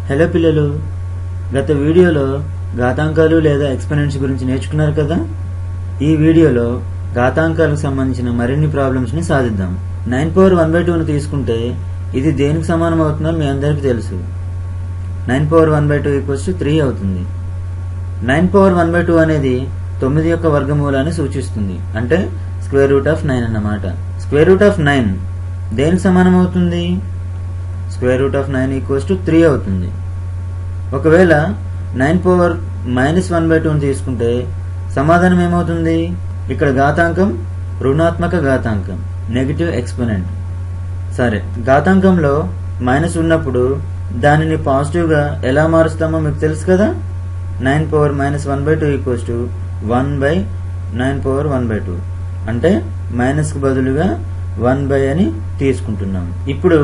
Hello పిల్లలు, గత వీడియోలో ఘాతాంకాలు లేదా ఎక్స్పోనెంట్స్ గురించి నేర్చుకున్నారు కదా. ఈ వీడియోలో ఘాతాంకాలకు సంబంధించిన మరిన్ని ప్రాబ్లమ్స్ ని సాధిద్దాం. 9/1/2 ను తీసుకుంటే ఇది దేనికి సమానం అవుతుందో మీ అందరికీ తెలుసు. 9/1/2 = 3 అవుతుంది. 9/1/2 అనేది 9 యొక్క వర్గమూలాన్ని సూచిస్తుంది, అంటే √9 అన్నమాట. √9 దేనికి సమానం అవుతుంది? √9 = 3 అవుతుంది. ఒకవేళ 9/-1/2 ను తీసుకుంటే సమాధానం ఏమవుతుంది? ఇక్కడ ఘాతాంకం రుణాత్మక ఘాతాంకం, నెగటివ్ ఎక్స్పోనెంట్. సరే, ఘాతాంకంలో మైనస్ ఉన్నప్పుడు దానిని పాజిటివ్ గా ఎలా మారుస్తామో మీకు తెలుసు కదా. 9/-1/2 = 1/9/1/2, అంటే మైనస్ కు బదులుగా 1 అని తీసుకుంటున్నాం. ఇప్పుడు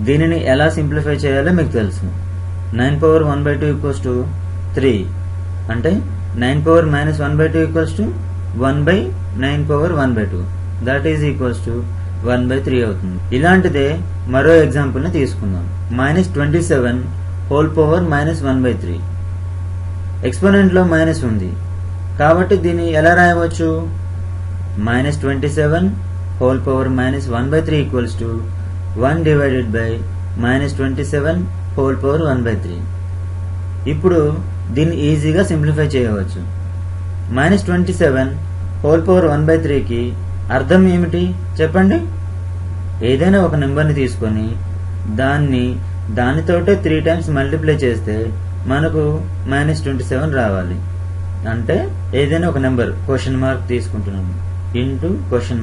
దీనిని ఎలా సింప్లిఫై చేయాలో మీకు తెలుసు. 9/1/2 = 3, అంటే 9/-1/2 = 1/9/1/2, దట్ ఈజ్ ఈక్వల్స్ టు 1/3 అవుతుంది. ఇలాంటిదే మరో ఎగ్జాంపుల్ ని తీసుకుందాం. -27 (-1/3). ఎక్స్పోనెంట్ లో మైనస్ ఉంది కాబట్టి దీన్ని ఎలా రాయవచ్చు? -27 (-1/3) = 1/-27 (-1/3). ఇప్పుడు దీన్ని ఈజీగా సింప్లిఫై చేయవచ్చు. -27 (-1/3) కి అర్థం ఏమిటి చెప్పండి? ఏదైనా ఒక నెంబర్ ని తీసుకొని దానితోటే 3 టైమ్స్ మల్టిప్లై చేస్తే మనకు -27 రావాలి. అంటే ఏదైనా ఒక నెంబర్ క్వశ్చన్ మార్క్ తీసుకుంటున్నాము, into question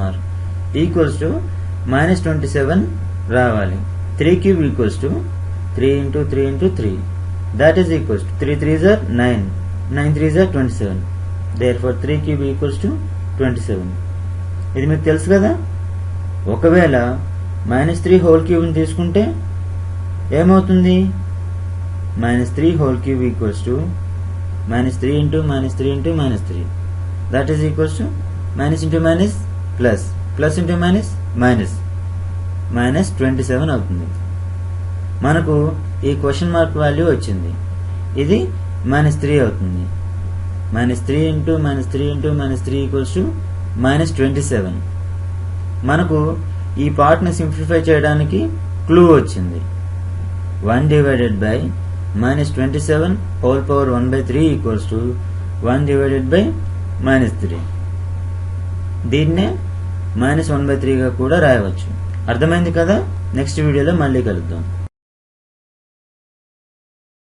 mark equals to -27 రావాలి. 3³ = 3 × 3 × 3, that is equals to 3 3s are 9, 9 3s are 27. Therefore 3³ = 27. ఇది మీకు తెలుసు కదా. ఒకవేళ -3³ ని తీసుకుంటే ఏమవుతుంది? -3³ = -3 × -3 that is equals to -+, plus into -27 అవుతుంది. మనకు ఈ క్వశ్చన్ మార్క్ వాల్యూ వచ్చింది. ఇది -3 అవుతుంది. -3 × -3 = -27. మనకు ఈ పార్ట్ ని సింప్లిఫై చేయడానికి క్లూ వచ్చింది. 1/-27 (-1/3) = 1/-3. దీన్నే -1/3 గా కూడా రాయవచ్చు. అర్థమైంది కదా. నెక్స్ట్ వీడియోలో మళ్ళీ కలుద్దాం.